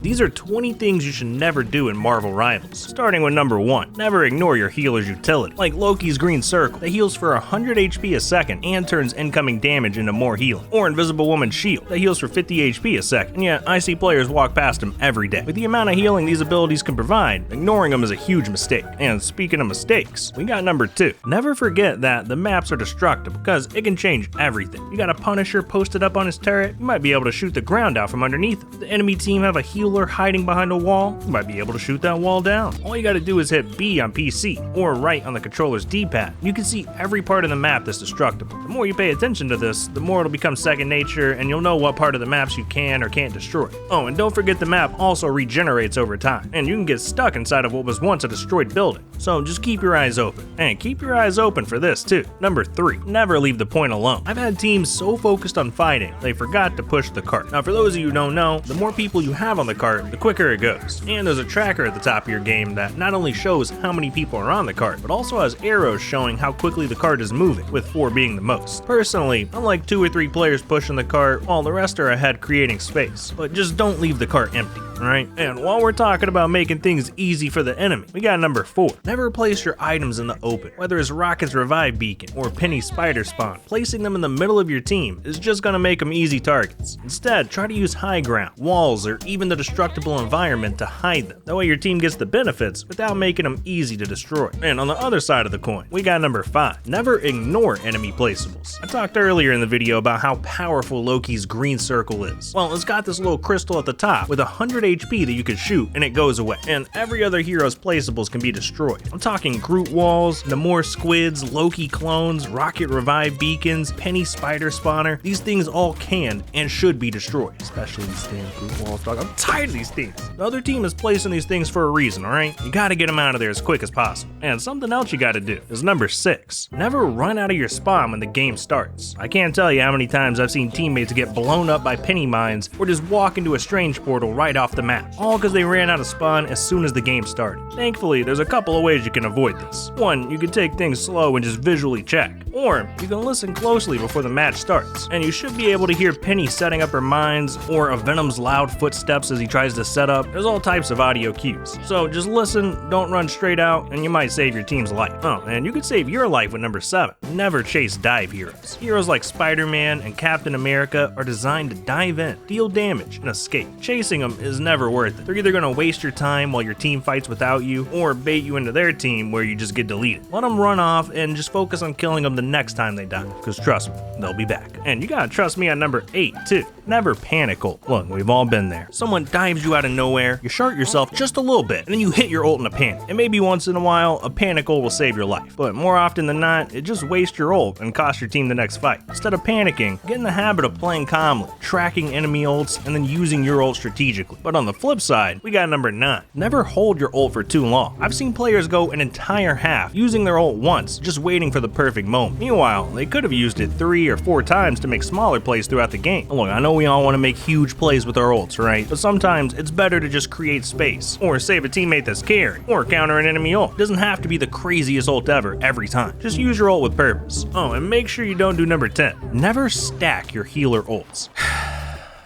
These are 20 things you should never do in Marvel Rivals. Starting with number 1, never ignore your healer's utility. Like Loki's green circle that heals for 100 HP a second and turns incoming damage into more healing. Or Invisible Woman's shield that heals for 50 HP a second, and yet I see players walk past him every day. With the amount of healing these abilities can provide, ignoring them is a huge mistake. And speaking of mistakes, we got number 2. Never forget that the maps are destructible because it can change everything. You got a Punisher posted up on his turret, you might be able to shoot the ground out from underneath him. If the enemy team have a healer hiding behind a wall, you might be able to shoot that wall down. All you gotta do is hit B on PC or right on the controller's D-pad. You can see every part of the map that's destructible. The more you pay attention to this, the more it'll become second nature and you'll know what part of the maps you can or can't destroy. Oh, and don't forget the map also regenerates over time, and you can get stuck inside of what was once a destroyed building. So just keep your eyes open. And keep your eyes open for this too. Number 3, never leave the point alone. I've had teams so focused on fighting, they forgot to push the cart. Now for those of you who don't know, the more people you have on the cart, the quicker it goes. And there's a tracker at the top of your game that not only shows how many people are on the cart, but also has arrows showing how quickly the cart is moving, with 4 being the most. Personally, I like 2 or 3 players pushing the cart while the rest are ahead creating space. But just don't leave the cart empty, alright? And while we're talking about making things easy for the enemy, we got number 4. Never place your items in the open. Whether it's Rocket's Revive Beacon or Penny's Spider Spawn, placing them in the middle of your team is just gonna make them easy targets. Instead, try to use high ground, walls, or even the destructible environment to hide them. That way your team gets the benefits without making them easy to destroy. And on the other side of the coin, we got number 5. Never ignore enemy placeables. I talked earlier in the video about how powerful Loki's green circle is. Well, it's got this little crystal at the top with 100 HP that you can shoot and it goes away. And every other hero's placeables can be destroyed. I'm talking Groot walls, Namor squids, Loki clones, Rocket Revive beacons, Penny Spider Spawner. These things all can and should be destroyed. Especially these damn Groot walls, dog. I'm tired of these things. The other team is placing these things for a reason, alright? You gotta get them out of there as quick as possible. And something else you gotta do is number 6. Never run out of your spawn when the game starts. I can't tell you how many times I've seen teammates get blown up by penny mines or just walk into a strange portal right off the map, all because they ran out of spawn as soon as the game started. Thankfully, there's a couple of ways you can avoid this. 1, you can take things slow and just visually check. Or you can listen closely before the match starts, and you should be able to hear Penny setting up her mines or a Venom's loud footsteps as he tries to set up. There's all types of audio cues. So just listen, don't run straight out, and you might save your team's life. Oh, and you could save your life with number 7. Never chase dive heroes. Heroes like Spider-Man and Captain America are designed to dive in, deal damage, and escape. Chasing them is never worth it. They're either gonna waste your time while your team fights without you, or bait you into their team where you just get deleted. Let them run off and just focus on killing them the next time they die, because trust me, they'll be back. And you gotta trust me on number 8 too. Never panic ult. Look, we've all been there. Someone dives you out of nowhere, you shart yourself just a little bit, and then you hit your ult in a panic. And maybe once in a while, a panic ult will save your life. But more often than not, it just wastes your ult and costs your team the next fight. Instead of panicking, get in the habit of playing calmly, tracking enemy ults, and then using your ult strategically. But on the flip side, we got number 9. Never hold your ult for too long. I've seen players go an entire half using their ult once, just waiting for the perfect moment. Meanwhile, they could have used it 3 or 4 times to make smaller plays throughout the game. Look, I know we all want to make huge plays with our ults, right? But sometimes it's better to just create space, or save a teammate that's carrying, or counter an enemy ult. It doesn't have to be the craziest ult ever every time. Just use your ult with purpose. Oh, and make sure you don't do number 10. Never stack your healer ults.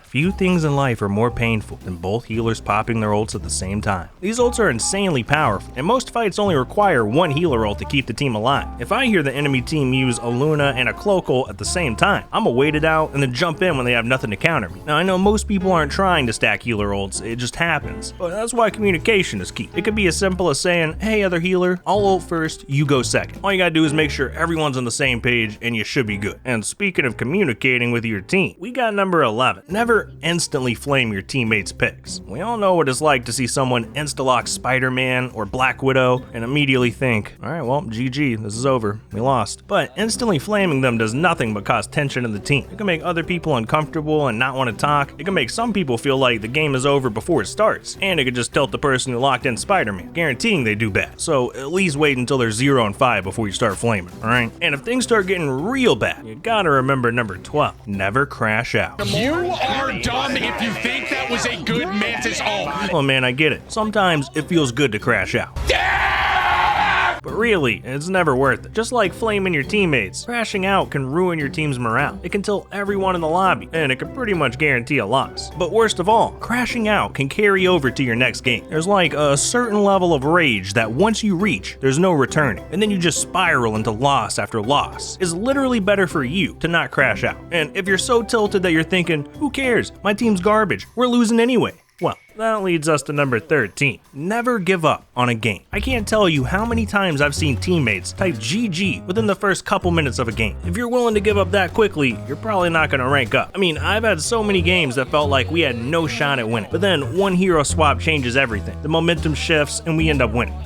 Few things in life are more painful than both healers popping their ults at the same time. These ults are insanely powerful, and most fights only require one healer ult to keep the team alive. If I hear the enemy team use a Luna and a Cloak ult at the same time, I'ma wait it out and then jump in when they have nothing to counter me. Now I know most people aren't trying to stack healer ults, it just happens. But that's why communication is key. It could be as simple as saying, hey other healer, I'll ult first, you go second. All you gotta do is make sure everyone's on the same page and you should be good. And speaking of communicating with your team, we got number 11. Never instantly flame your teammates' picks. We all know what it's like to see someone insta-lock Spider-Man or Black Widow and immediately think, alright, well, GG, this is over, we lost. But instantly flaming them does nothing but cause tension in the team. It can make other people uncomfortable and not want to talk. It can make some people feel like the game is over before it starts. And it could just tilt the person who locked in Spider-Man, guaranteeing they do bad. So at least wait until they're 0 and 5 before you start flaming, alright? And if things start getting real bad, you gotta remember number 12. Never crash out. You are dumb if you think that was a good Mantis ult. Oh man, I get it. Sometimes it feels good to crash out. but really, it's never worth it. Just like flaming your teammates, crashing out can ruin your team's morale. It can kill everyone in the lobby, and it can pretty much guarantee a loss. But worst of all, crashing out can carry over to your next game. There's like a certain level of rage that once you reach, there's no returning, and then you just spiral into loss after loss. It's literally better for you to not crash out. And if you're so tilted that you're thinking, who cares? My team's garbage. We're losing anyway. Well, that leads us to number 13. Never give up on a game. I can't tell you how many times I've seen teammates type GG within the first couple minutes of a game. If you're willing to give up that quickly, you're probably not going to rank up. I mean, I've had so many games that felt like we had no shot at winning, but then one hero swap changes everything. The momentum shifts and we end up winning.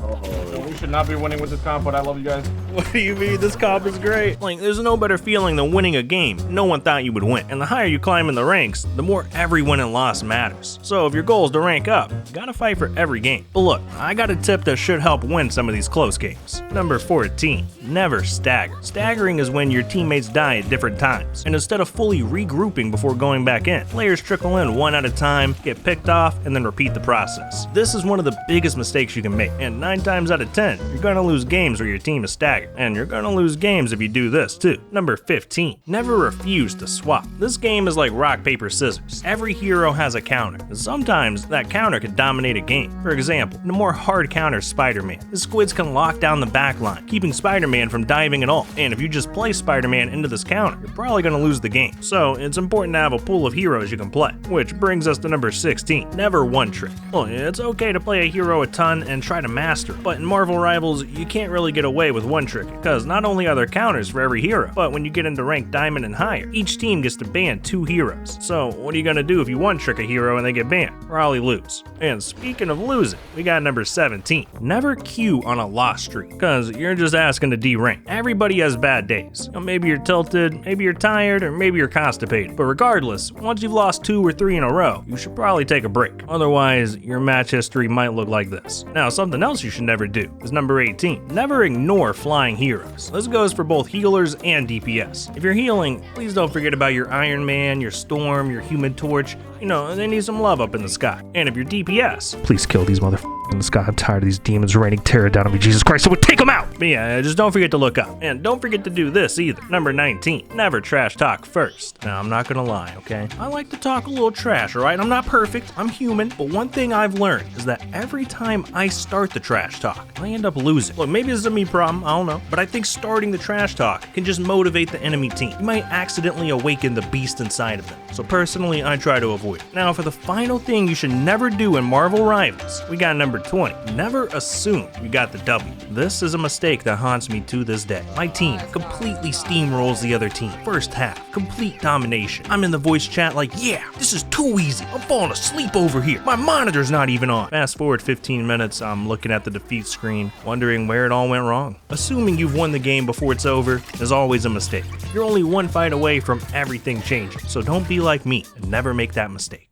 We should not be winning with this comp, but I love you guys. What do you mean? This comp is great. Like, there's no better feeling than winning a game no one thought you would win. And the higher you climb in the ranks, the more every win and loss matters. So if your goal is to rank up, you gotta fight for every game. But look, I got a tip that should help win some of these close games. Number 14. Never stagger. Staggering is when your teammates die at different times, and instead of fully regrouping before going back in, players trickle in one at a time, get picked off, and then repeat the process. This is one of the biggest mistakes you can make, and 9 times out of 10, you're gonna lose games where your team is staggered, and you're gonna lose games if you do this too. Number 15. Never refuse to swap. This game is like rock, paper, scissors. Every hero has a counter, and sometimes that counter can dominate a game. For example, in a more hard counter Spider-Man, the squids can lock down the backline, keeping Spider-Man from diving at all, and if you just play Spider-Man into this counter, you're probably gonna lose the game. So it's important to have a pool of heroes you can play, which brings us to number 16. Never one trick. Well, it's okay to play a hero a ton and try to master it, but in Marvel Rivals, you can't really get away with one trick, because not only are there counters for every hero, but when you get into rank Diamond and higher, each team gets to ban 2 heroes. So what are you gonna do if you one trick a hero and they get banned? Probably lose. And speaking of losing, we got number 17. Never queue on a loss streak, because you're just asking to D-rank. Everybody has bad days. Maybe you're tilted, maybe you're tired, or maybe you're constipated. But regardless, once you've lost 2 or 3 in a row, you should probably take a break. Otherwise, your match history might look like this. Now, something else you should never do is number 18. Never ignore flying heroes. This goes for both healers and DPS. If you're healing, please don't forget about your Iron Man, your Storm, your Human Torch. You know, they need some love up in the sky. And if you're DPS, please kill these motherfuckers in the sky. I'm tired of these demons raining terror down on me. Jesus Christ, someone take them out! But yeah, just don't forget to look up. And don't forget to do this either. Number 19. Never trash talk first. Now, I'm not gonna lie, okay? I like to talk a little trash, alright? I'm not perfect, I'm human, but one thing I've learned is that every time I start the trash talk, I end up losing. Look, maybe this is a me problem, I don't know, but I think starting the trash talk can just motivate the enemy team. You might accidentally awaken the beast inside of them. So personally, I try to avoid it. Now, for the final thing you should never do in Marvel Rivals, we got number 20. Never assume you got the W. This is a mistake that haunts me to this day. My team completely steamrolls the other team. First half, complete domination. I'm in the voice chat like, yeah, this is too easy. I'm falling asleep over here. My monitor's not even on. Fast forward 15 minutes, I'm looking at the defeat screen, wondering where it all went wrong. Assuming you've won the game before it's over is always a mistake. You're only one fight away from everything changing, so don't be like me and never make that mistake.